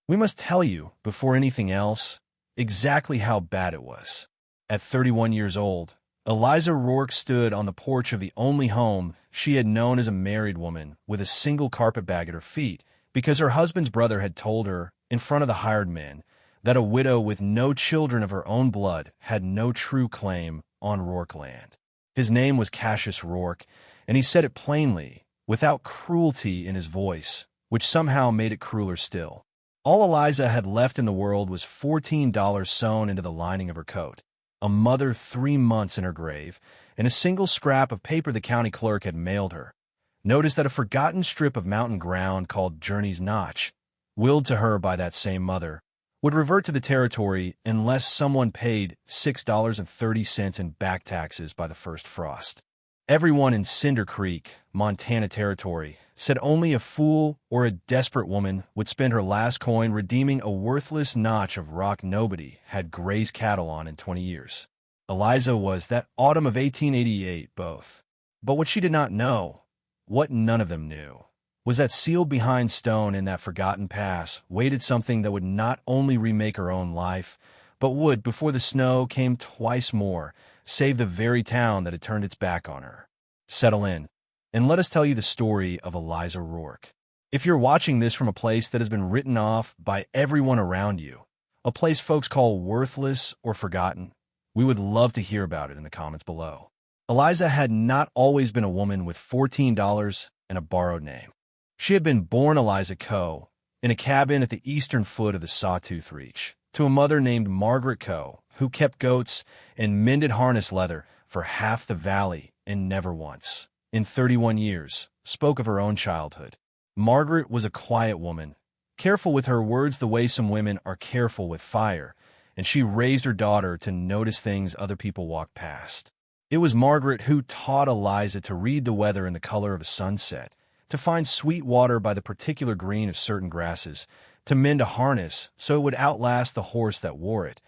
We must tell you, before anything else, exactly how bad it was. At 31 years old, Eliza Rourke stood on the porch of the only home she had known as a married woman with a single carpetbag at her feet because her husband's brother had told her, in front of the hired men, that a widow with no children of her own blood had no true claim on Rourke land. His name was Cassius Rourke, and he said it plainly, without cruelty in his voice, which somehow made it crueler still. All Eliza had left in the world was $14 sewn into the lining of her coat, a mother 3 months in her grave, and a single scrap of paper the county clerk had mailed her. Notice that a forgotten strip of mountain ground called Journey's Notch, willed to her by that same mother, would revert to the territory unless someone paid $6.30 in back taxes by the first frost. Everyone in Cinder Creek, Montana Territory, said only a fool or a desperate woman would spend her last coin redeeming a worthless notch of rock nobody had grazed cattle on in 20 years. Eliza was that autumn of 1888 both. But what she did not know, what none of them knew, was that sealed behind stone in that forgotten pass waited something that would not only remake her own life, but would, before the snow came twice more, save the very town that had turned its back on her. Settle in, and let us tell you the story of Eliza Rourke. If you're watching this from a place that has been written off by everyone around you, a place folks call worthless or forgotten, we would love to hear about it in the comments below. Eliza had not always been a woman with $14 and a borrowed name. She had been born Eliza Coe in a cabin at the eastern foot of the Sawtooth Reach to a mother named Margaret Coe, who kept goats and mended harness leather for half the valley and never once, in 31 years, spoke of her own childhood. Margaret was a quiet woman, careful with her words the way some women are careful with fire, and she raised her daughter to notice things other people walked past. It was Margaret who taught Eliza to read the weather and the color of a sunset, to find sweet water by the particular green of certain grasses, to mend a harness so it would outlast the horse that wore it,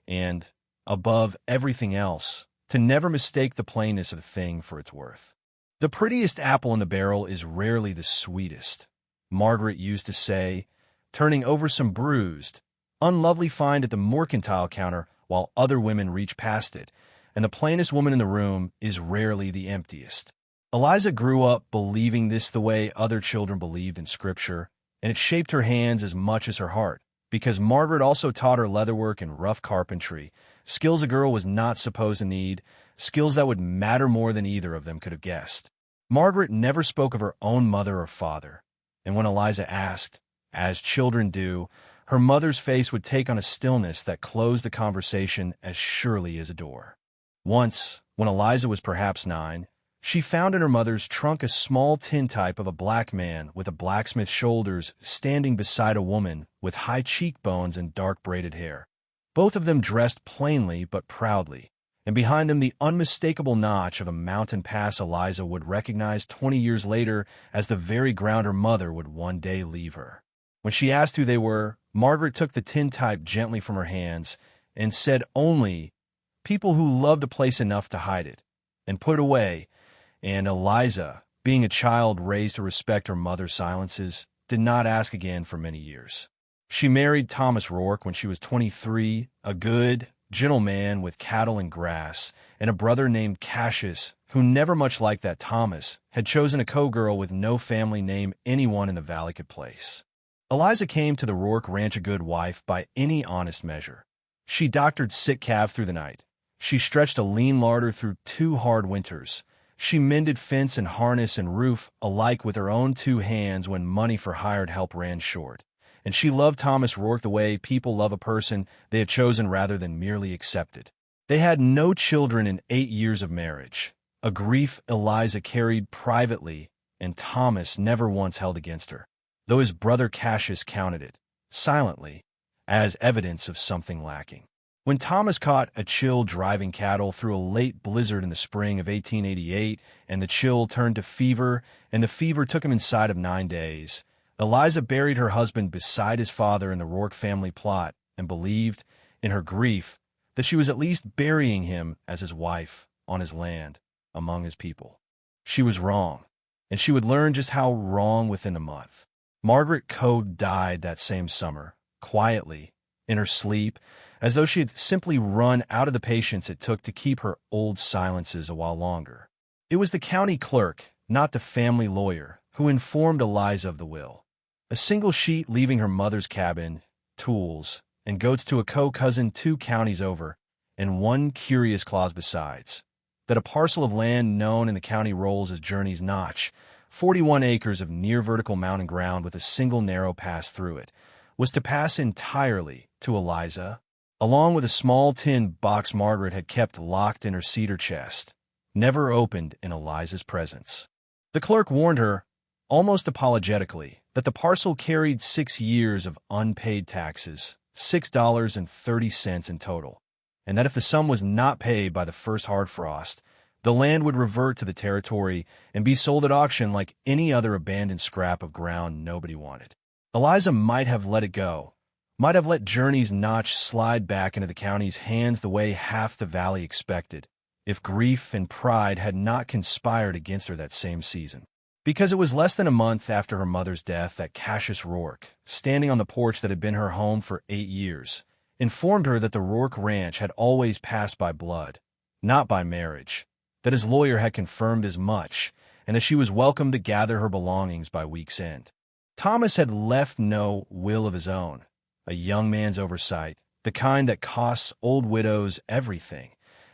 and, above everything else, to never mistake the plainness of a thing for its worth. The prettiest apple in the barrel is rarely the sweetest, Margaret used to say, turning over some bruised, unlovely find at the mercantile counter while other women reach past it, and the plainest woman in the room is rarely the emptiest. Eliza grew up believing this the way other children believed in Scripture, and it shaped her hands as much as her heart, because Margaret also taught her leatherwork and rough carpentry, skills a girl was not supposed to need, skills that would matter more than either of them could have guessed. Margaret never spoke of her own mother or father, and when Eliza asked, as children do, her mother's face would take on a stillness that closed the conversation as surely as a door. Once, when Eliza was perhaps 9, she found in her mother's trunk a small tintype of a black man with a blacksmith's shoulders standing beside a woman with high cheekbones and dark braided hair. Both of them dressed plainly but proudly, and behind them the unmistakable notch of a mountain pass Eliza would recognize 20 years later as the very ground her mother would one day leave her. When she asked who they were, Margaret took the tintype gently from her hands and said only, "People who loved a place enough to hide it," and put it away. And Eliza, being a child raised to respect her mother's silences, did not ask again for many years. She married Thomas Rourke when she was 23, a good, gentle man with cattle and grass, and a brother named Cassius, who never much like that Thomas, had chosen a co-girl with no family name anyone in the valley could place. Eliza came to the Rourke ranch a good wife by any honest measure. She doctored sick calves through the night. She stretched a lean larder through 2 hard winters. She mended fence and harness and roof alike with her own 2 hands when money for hired help ran short. And she loved Thomas Rourke the way people love a person they had chosen rather than merely accepted. They had no children in 8 years of marriage, a grief Eliza carried privately, and Thomas never once held against her, though his brother Cassius counted it, silently, as evidence of something lacking. When Thomas caught a chill driving cattle through a late blizzard in the spring of 1888, and the chill turned to fever, and the fever took him inside of 9 days, Eliza buried her husband beside his father in the Rourke family plot and believed, in her grief, that she was at least burying him as his wife, on his land, among his people. She was wrong, and she would learn just how wrong within a month. Margaret Coe died that same summer, quietly, in her sleep, as though she had simply run out of the patience it took to keep her old silences a while longer. It was the county clerk, not the family lawyer, who informed Eliza of the will. A single sheet leaving her mother's cabin, tools, and goats to a co-cousin 2 counties over, and one curious clause besides, that a parcel of land known in the county rolls as Journey's Notch, 41 acres of near-vertical mountain ground with a single narrow pass through it, was to pass entirely to Eliza, along with a small tin box Margaret had kept locked in her cedar chest, never opened in Eliza's presence. The clerk warned her, almost apologetically, that the parcel carried 6 years of unpaid taxes, $6.30 in total, and that if the sum was not paid by the first hard frost, the land would revert to the territory and be sold at auction like any other abandoned scrap of ground nobody wanted. Eliza might have let it go, might have let Journey's Notch slide back into the county's hands the way half the valley expected, if grief and pride had not conspired against her that same season. Because it was less than a month after her mother's death that Cassius Rourke, standing on the porch that had been her home for 8 years, informed her that the Rourke ranch had always passed by blood, not by marriage, that his lawyer had confirmed as much, and that she was welcome to gather her belongings by week's end. Thomas had left no will of his own, a young man's oversight, the kind that costs old widows everything,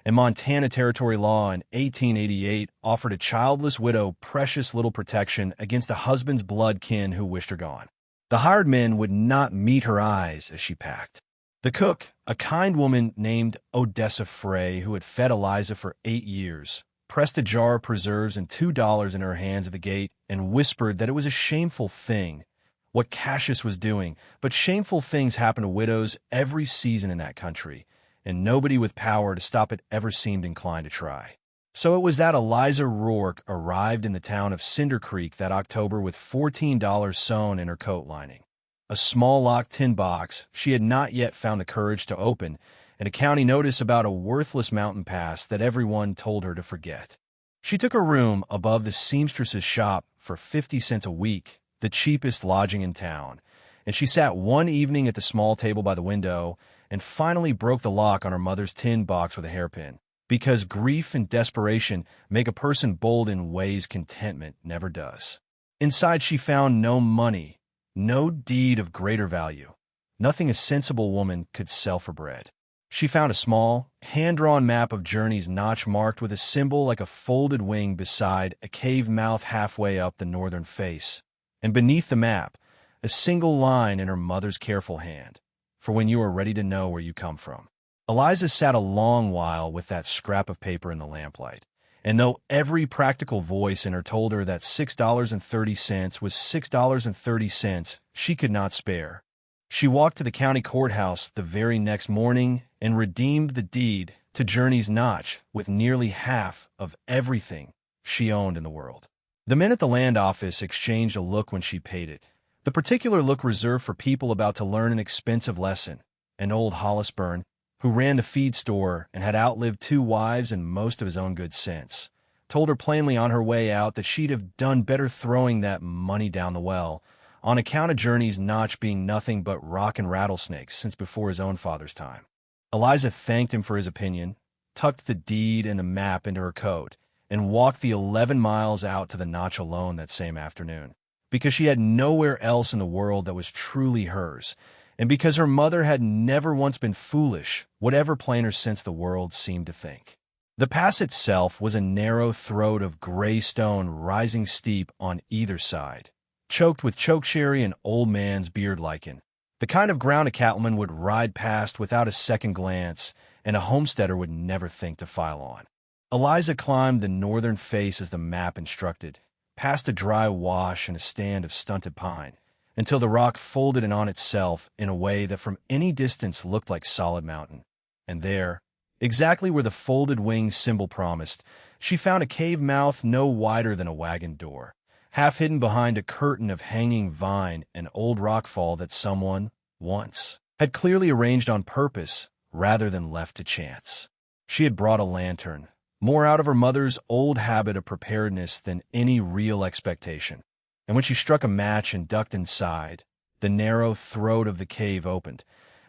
and Montana territory law in 1888 offered a childless widow precious little protection against a husband's blood kin who wished her gone. The hired men would not meet her eyes as she packed. The cook, a kind woman named Odessa Frey, who had fed Eliza for 8 years, pressed a jar of preserves and $2 in her hands at the gate and whispered that it was a shameful thing, what Cassius was doing, but shameful things happen to widows every season in that country, and nobody with power to stop it ever seemed inclined to try. So it was that Eliza Rourke arrived in the town of Cinder Creek that October with $14 sewn in her coat lining, a small locked tin box she had not yet found the courage to open, and a county notice about a worthless mountain pass that everyone told her to forget. She took a room above the seamstress's shop for 50 cents a week, the cheapest lodging in town, and she sat one evening at the small table by the window and finally broke the lock on her mother's tin box with a hairpin, because grief and desperation make a person bold in ways contentment never does. Inside she found no money, no deed of greater value, nothing a sensible woman could sell for bread. She found a small, hand-drawn map of Journey's Notch marked with a symbol like a folded wing beside a cave mouth halfway up the northern face, and beneath the map, a single line in her mother's careful hand, for when you are ready to know where you come from. Eliza sat a long while with that scrap of paper in the lamplight, and though every practical voice in her told her that $6.30 was $6.30, she could not spare. She walked to the county courthouse the very next morning and redeemed the deed to Journey's Notch with nearly half of everything she owned in the world. The men at the land office exchanged a look when she paid it, the particular look reserved for people about to learn an expensive lesson. An old Hollisburn, who ran the feed store and had outlived 2 wives and most of his own good sense, told her plainly on her way out that she'd have done better throwing that money down the well, on account of Journey's Notch being nothing but rock and rattlesnakes since before his own father's time. Eliza thanked him for his opinion, tucked the deed and the map into her coat, and walked the 11 miles out to the Notch alone that same afternoon, because she had nowhere else in the world that was truly hers, and because her mother had never once been foolish, whatever plainer sense the world seemed to think. The pass itself was a narrow throat of gray stone rising steep on either side, choked with chokecherry and old man's beard lichen, the kind of ground a cattleman would ride past without a second glance, and a homesteader would never think to file on. Eliza climbed the northern face as the map instructed, past a dry wash and a stand of stunted pine, until the rock folded in on itself in a way that from any distance looked like solid mountain. And there, exactly where the folded wing symbol promised, she found a cave mouth no wider than a wagon door, half hidden behind a curtain of hanging vine and old rockfall that someone, once, had clearly arranged on purpose rather than left to chance. She had brought a lantern, more out of her mother's old habit of preparedness than any real expectation, and when she struck a match and ducked inside, The narrow throat of the cave opened,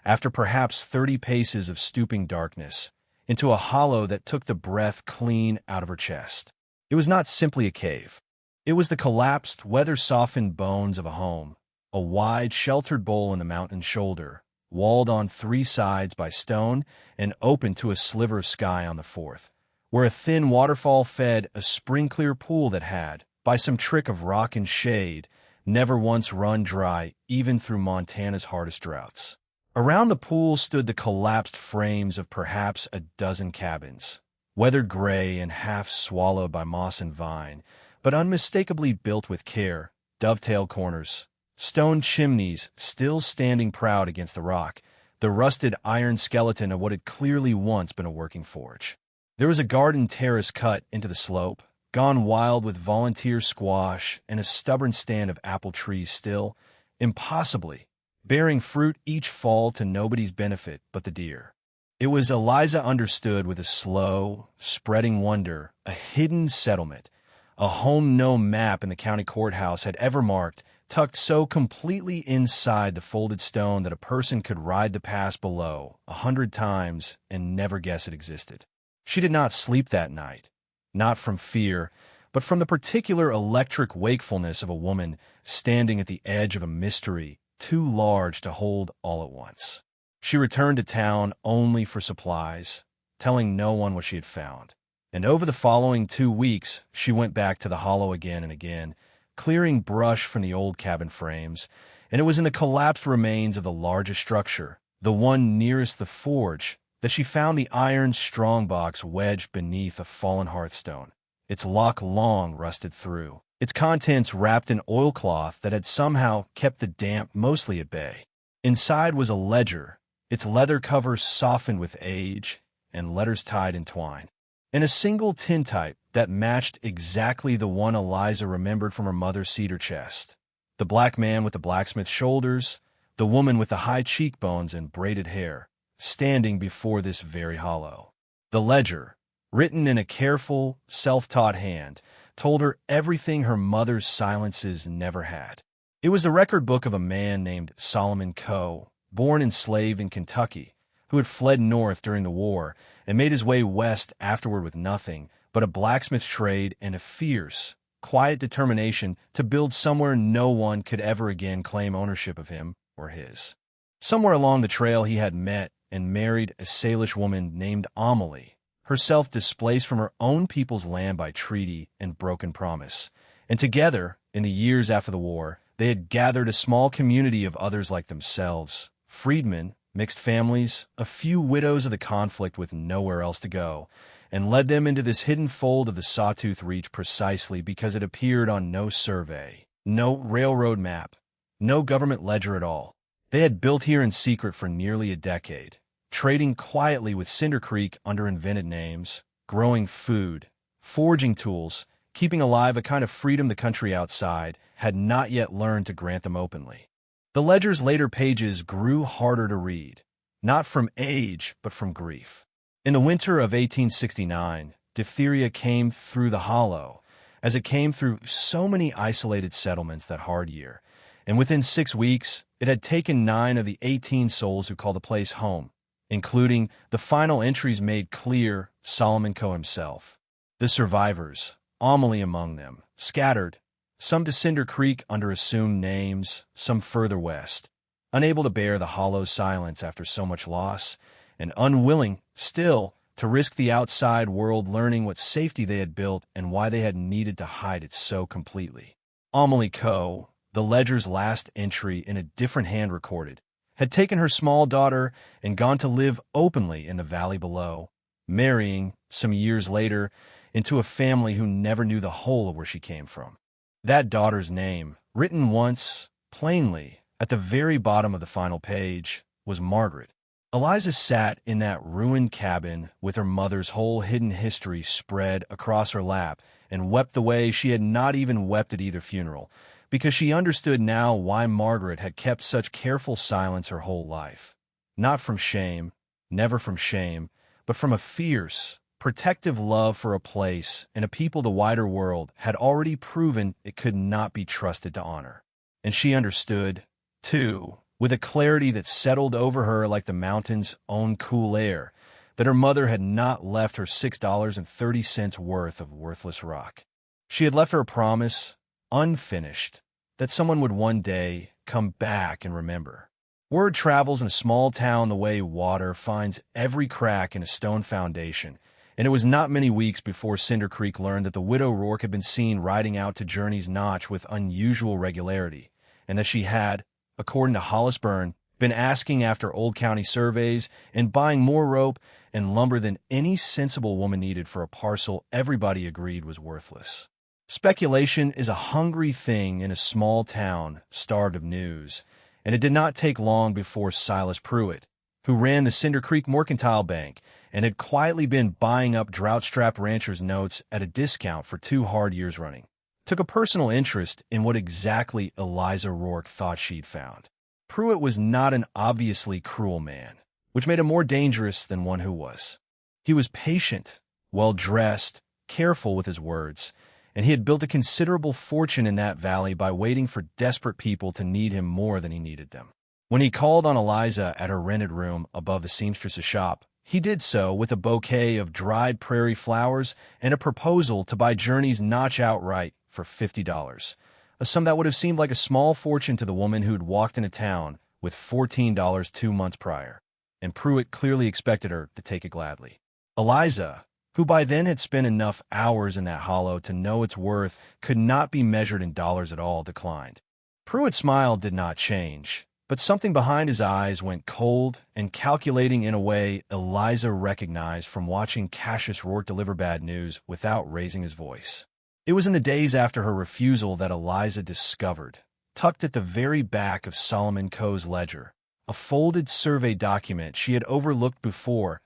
after perhaps 30 paces of stooping darkness, into a hollow that took the breath clean out of her chest. It was not simply a cave. It was the collapsed, weather-softened bones of a home, a wide, sheltered bowl in the mountain shoulder, walled on 3 sides by stone and open to a sliver of sky on the 4th, where a thin waterfall fed a spring-clear pool that had, by some trick of rock and shade, never once run dry even through Montana's hardest droughts. Around the pool stood the collapsed frames of perhaps a dozen cabins, weathered gray and half swallowed by moss and vine, but unmistakably built with care, dovetail corners, stone chimneys still standing proud against the rock, the rusted iron skeleton of what had clearly once been a working forge. There was a garden terrace cut into the slope, gone wild with volunteer squash and a stubborn stand of apple trees still, impossibly, bearing fruit each fall to nobody's benefit but the deer. It was, Eliza understood with a slow, spreading wonder, a hidden settlement, a home no map in the county courthouse had ever marked, tucked so completely inside the folded stone that a person could ride the pass below 100 times and never guess it existed. She did not sleep that night, not from fear, but from the particular electric wakefulness of a woman standing at the edge of a mystery too large to hold all at once. She returned to town only for supplies, telling no one what she had found. And over the following 2 weeks, she went back to the hollow again and again, clearing brush from the old cabin frames, and it was in the collapsed remains of the largest structure, the one nearest the forge, that she found the iron strongbox wedged beneath a fallen hearthstone, its lock long rusted through, its contents wrapped in oilcloth that had somehow kept the damp mostly at bay. Inside was a ledger, its leather cover softened with age and letters tied in twine, and a single tintype that matched exactly the one Eliza remembered from her mother's cedar chest. The black man with the blacksmith's shoulders, the woman with the high cheekbones and braided hair, standing before this very hollow. The ledger, written in a careful, self-taught hand, told her everything her mother's silences never had. It was the record book of a man named Solomon Coe, born enslaved in Kentucky, who had fled north during the war and made his way west afterward with nothing but a blacksmith trade and a fierce, quiet determination to build somewhere no one could ever again claim ownership of him or his. Somewhere along the trail he had met and married a Salish woman named Amelie, herself displaced from her own people's land by treaty and broken promise. And together, in the years after the war, they had gathered a small community of others like themselves, freedmen, mixed families, a few widows of the conflict with nowhere else to go, and led them into this hidden fold of the Sawtooth Reach precisely because it appeared on no survey, no railroad map, no government ledger at all. They had built here in secret for nearly a decade, trading quietly with Cinder Creek under invented names, growing food, forging tools, keeping alive a kind of freedom the country outside had not yet learned to grant them openly. The ledger's later pages grew harder to read, not from age, but from grief. In the winter of 1869, diphtheria came through the hollow, as it came through so many isolated settlements that hard year, and within 6 weeks, it had taken 9 of the 18 souls who called the place home, including the final entries made clear Solomon Coe himself. The survivors, Amelie among them, scattered, some to Cinder Creek under assumed names, some further west, unable to bear the hollow silence after so much loss, and unwilling, still, to risk the outside world learning what safety they had built and why they had needed to hide it so completely. Amelie Coe, the ledger's last entry in a different hand recorded, had taken her small daughter and gone to live openly in the valley below, marrying, some years later, into a family who never knew the whole of where she came from. That daughter's name, written once, plainly, at the very bottom of the final page, was Margaret. Eliza sat in that ruined cabin with her mother's whole hidden history spread across her lap and wept the way she had not even wept at either funeral, because she understood now why Margaret had kept such careful silence her whole life. Not from shame, never from shame, but from a fierce, protective love for a place and a people the wider world had already proven it could not be trusted to honor. And she understood, too, with a clarity that settled over her like the mountain's own cool air, that her mother had not left her $6.30 worth of worthless rock. She had left her a promise, unfinished, that someone would one day come back and remember. Word travels in a small town the way water finds every crack in a stone foundation, and it was not many weeks before Cinder Creek learned that the widow Rourke had been seen riding out to Journey's Notch with unusual regularity, and that she had, according to Hollis Byrne, been asking after old county surveys and buying more rope and lumber than any sensible woman needed for a parcel everybody agreed was worthless. Speculation is a hungry thing in a small town starved of news, and it did not take long before Silas Pruitt, who ran the Cinder Creek Mercantile Bank and had quietly been buying up drought-strapped ranchers' notes at a discount for 2 hard years running, took a personal interest in what exactly Eliza Rourke thought she'd found. Pruitt was not an obviously cruel man, which made him more dangerous than one who was. He was patient, well-dressed, careful with his words, and he had built a considerable fortune in that valley by waiting for desperate people to need him more than he needed them. When he called on Eliza at her rented room above the seamstress's shop, he did so with a bouquet of dried prairie flowers and a proposal to buy Journey's Notch outright for $50, a sum that would have seemed like a small fortune to the woman who'd walked into town with $14 2 months prior, and Pruitt clearly expected her to take it gladly. Eliza, who by then had spent enough hours in that hollow to know its worth could not be measured in dollars at all, declined. Pruitt's smile did not change, but something behind his eyes went cold and calculating in a way Eliza recognized from watching Cassius Rourke deliver bad news without raising his voice. It was in the days after her refusal that Eliza discovered, tucked at the very back of Solomon Coe's ledger, a folded survey document she had overlooked before,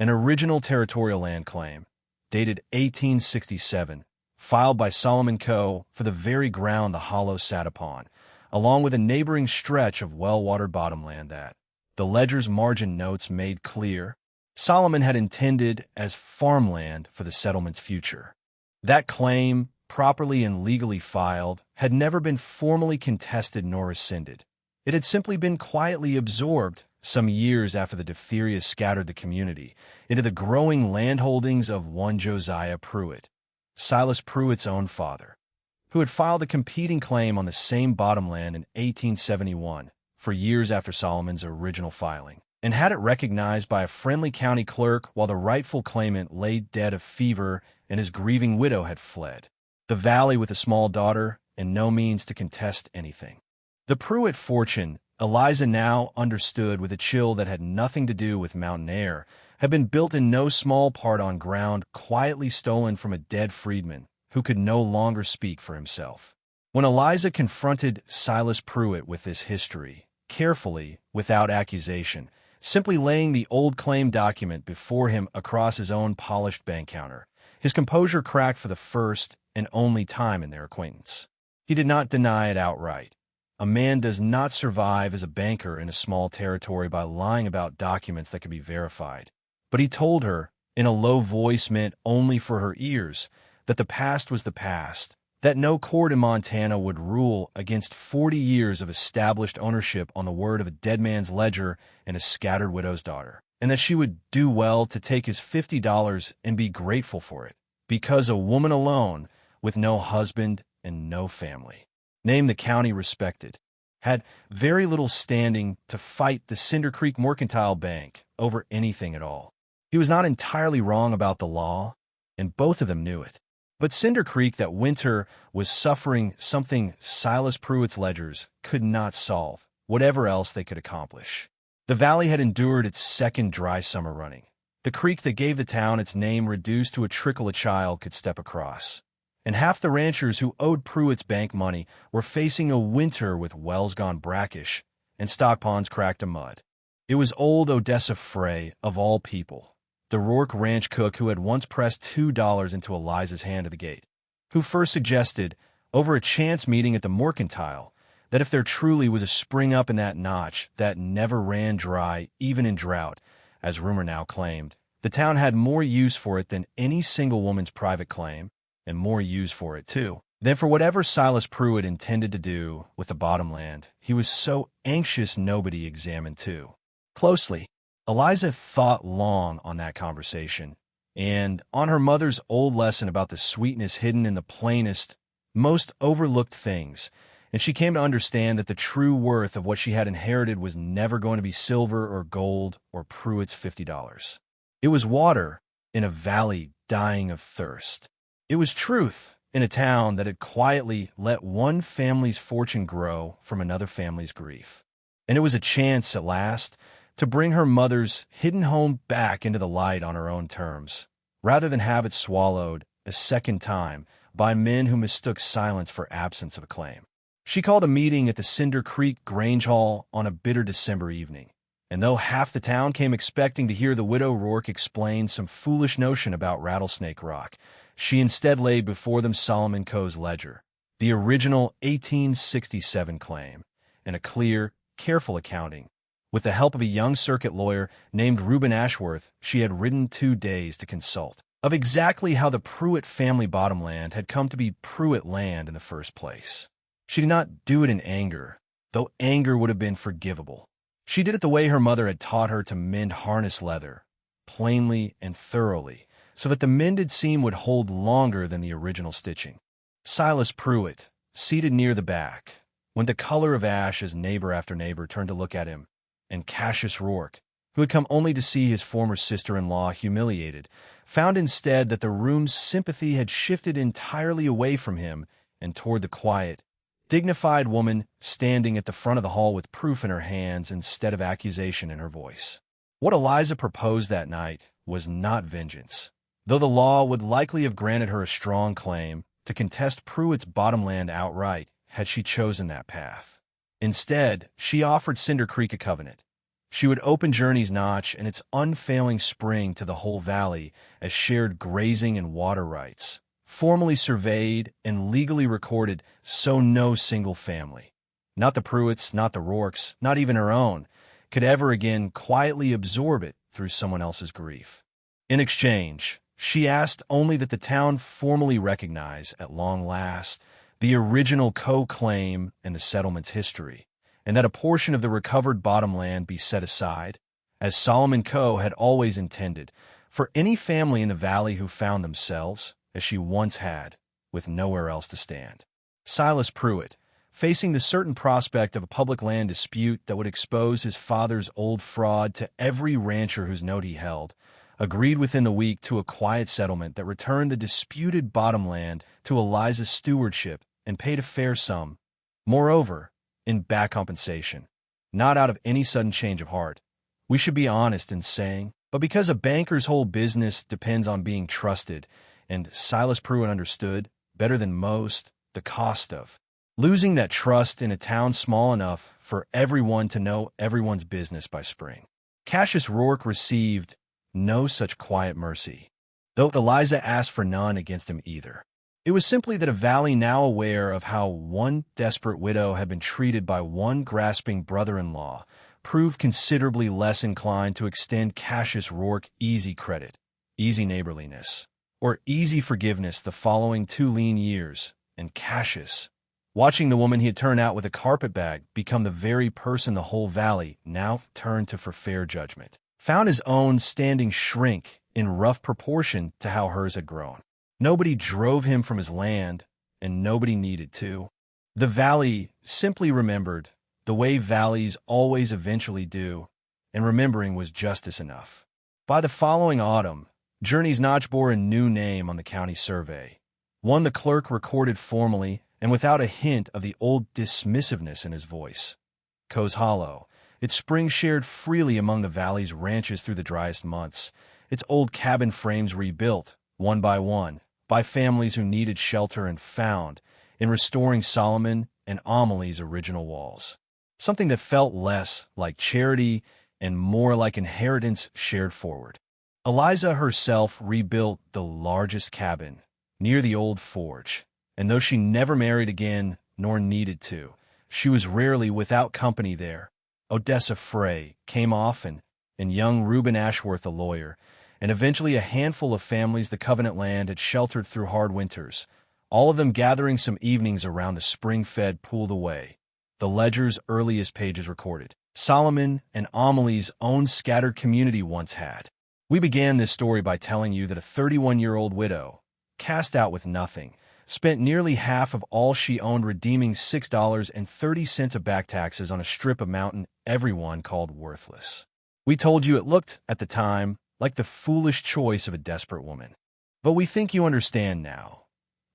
an original territorial land claim, dated 1867, filed by Solomon Coe for the very ground the hollow sat upon, along with a neighboring stretch of well-watered bottomland that, the ledger's margin notes made clear, Solomon had intended as farmland for the settlement's future. That claim, properly and legally filed, had never been formally contested nor rescinded. It had simply been quietly absorbed, some years after the diphtheria scattered the community, into the growing landholdings of one Josiah Pruitt, Silas Pruitt's own father, who had filed a competing claim on the same bottomland in 1871, for years after Solomon's original filing, and had it recognized by a friendly county clerk while the rightful claimant lay dead of fever and his grieving widow had fled, the valley with a small daughter and no means to contest anything. The Pruitt fortune, Eliza now understood with a chill that had nothing to do with mountain air, had been built in no small part on ground quietly stolen from a dead freedman who could no longer speak for himself. When Eliza confronted Silas Pruitt with this history, carefully, without accusation, simply laying the old claim document before him across his own polished bank counter, his composure cracked for the first and only time in their acquaintance. He did not deny it outright. A man does not survive as a banker in a small territory by lying about documents that can be verified. But he told her, in a low voice meant only for her ears, that the past was the past, that no court in Montana would rule against 40 years of established ownership on the word of a dead man's ledger and a scattered widow's daughter, and that she would do well to take his $50 and be grateful for it, because a woman alone, with no husband and no family, named the county respected, had very little standing to fight the Cinder Creek Mercantile Bank over anything at all. He was not entirely wrong about the law, and both of them knew it. But Cinder Creek that winter was suffering something Silas Pruitt's ledgers could not solve, whatever else they could accomplish. The valley had endured its second dry summer running. The creek that gave the town its name reduced to a trickle a child could step across. And half the ranchers who owed Pruitt's bank money were facing a winter with wells gone brackish and stock ponds cracked to mud. It was old Odessa Frey, of all people, the Rourke ranch cook who had once pressed $2 into Eliza's hand at the gate, who first suggested, over a chance meeting at the Mercantile, that if there truly was a spring up in that notch that never ran dry, even in drought, as rumor now claimed, the town had more use for it than any single woman's private claim, and more use for it, too. Then for whatever Silas Pruitt intended to do with the bottomland, he was so anxious nobody examined too closely. Eliza thought long on that conversation, and on her mother's old lesson about the sweetness hidden in the plainest, most overlooked things, and she came to understand that the true worth of what she had inherited was never going to be silver or gold or Pruitt's $50. It was water in a valley dying of thirst. It was truth in a town that had quietly let one family's fortune grow from another family's grief. And it was a chance, at last, to bring her mother's hidden home back into the light on her own terms, rather than have it swallowed a second time by men who mistook silence for absence of a claim. She called a meeting at the Cinder Creek Grange Hall on a bitter December evening, and though half the town came expecting to hear the widow Rourke explain some foolish notion about Rattlesnake Rock, she instead laid before them Solomon Coe's ledger, the original 1867 claim, and a clear, careful accounting. With the help of a young circuit lawyer named Reuben Ashworth, she had ridden 2 days to consult, of exactly how the Pruitt family bottomland had come to be Pruitt land in the first place. She did not do it in anger, though anger would have been forgivable. She did it the way her mother had taught her to mend harness leather, plainly and thoroughly, so that the mended seam would hold longer than the original stitching. Silas Pruitt, seated near the back, went the color of ash as neighbor after neighbor turned to look at him, and Cassius Rourke, who had come only to see his former sister-in-law humiliated, found instead that the room's sympathy had shifted entirely away from him and toward the quiet, dignified woman standing at the front of the hall with proof in her hands instead of accusation in her voice. What Eliza proposed that night was not vengeance, though the law would likely have granted her a strong claim to contest Pruitt's bottomland outright had she chosen that path. Instead, she offered Cinder Creek a covenant. She would open Journey's Notch and its unfailing spring to the whole valley as shared grazing and water rights, formally surveyed and legally recorded so no single family, not the Pruitts, not the Rourkes, not even her own, could ever again quietly absorb it through someone else's grief. In exchange, she asked only that the town formally recognize, at long last, the original Coe claim and the settlement's history, and that a portion of the recovered bottomland be set aside, as Solomon Coe had always intended, for any family in the valley who found themselves, as she once had, with nowhere else to stand. Silas Pruitt, facing the certain prospect of a public land dispute that would expose his father's old fraud to every rancher whose note he held, agreed within the week to a quiet settlement that returned the disputed bottomland to Eliza's stewardship and paid a fair sum, moreover, in back compensation, not out of any sudden change of heart. We should be honest in saying, but because a banker's whole business depends on being trusted, and Silas Pruitt understood, better than most, the cost of losing that trust in a town small enough for everyone to know everyone's business by spring. Cassius Rourke received no such quiet mercy, though Eliza asked for none against him either. It was simply that a valley now aware of how one desperate widow had been treated by one grasping brother-in-law proved considerably less inclined to extend Cassius Rourke easy credit, easy neighborliness, or easy forgiveness the following 2 lean years, and Cassius, watching the woman he had turned out with a carpetbag become the very person the whole valley now turned to for fair judgment, found his own standing shrink in rough proportion to how hers had grown. Nobody drove him from his land, and nobody needed to. The valley simply remembered, the way valleys always eventually do, and remembering was justice enough. By the following autumn, Journey's Notch bore a new name on the county survey, one the clerk recorded formally and without a hint of the old dismissiveness in his voice. Coe's Hollow, its spring shared freely among the valley's ranches through the driest months, its old cabin frames rebuilt, one, by families who needed shelter and found, in restoring Solomon and Amelie's original walls, something that felt less like charity and more like inheritance shared forward. Eliza herself rebuilt the largest cabin near the old forge, and though she never married again nor needed to, she was rarely without company there. Odessa Frey came often, and young Reuben Ashworth, a lawyer, and eventually a handful of families the Covenant land had sheltered through hard winters, all of them gathering some evenings around the spring-fed pool the way the ledger's earliest pages recorded. Solomon and Amelie's own scattered community once had. We began this story by telling you that a 31-year-old widow, cast out with nothing, spent nearly half of all she owned redeeming $6.30 of back taxes on a strip of mountain everyone called worthless. We told you it looked, at the time, like the foolish choice of a desperate woman. But we think you understand now.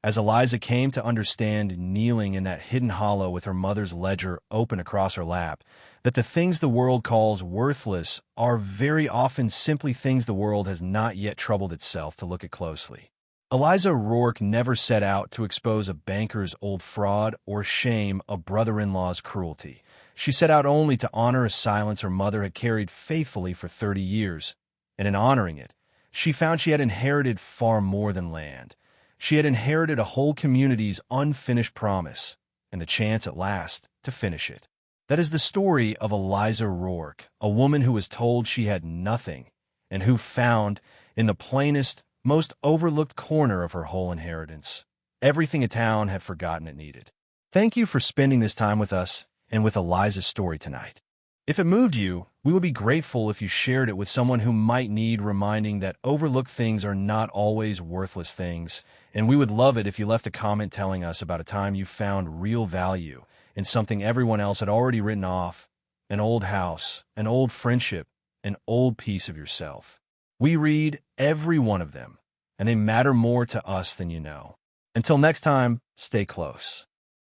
As Eliza came to understand, kneeling in that hidden hollow with her mother's ledger open across her lap, that the things the world calls worthless are very often simply things the world has not yet troubled itself to look at closely. Eliza Rourke never set out to expose a banker's old fraud or shame a brother-in-law's cruelty. She set out only to honor a silence her mother had carried faithfully for 30 years, and in honoring it, she found she had inherited far more than land. She had inherited a whole community's unfinished promise, and the chance at last to finish it. That is the story of Eliza Rourke, a woman who was told she had nothing, and who found, in the plainest, most overlooked corner of her whole inheritance, everything a town had forgotten it needed. Thank you for spending this time with us and with Eliza's story tonight. If it moved you, we would be grateful if you shared it with someone who might need reminding that overlooked things are not always worthless things, and we would love it if you left a comment telling us about a time you found real value in something everyone else had already written off, an old house, an old friendship, an old piece of yourself. We read every one of them, and they matter more to us than you know. Until next time, stay close.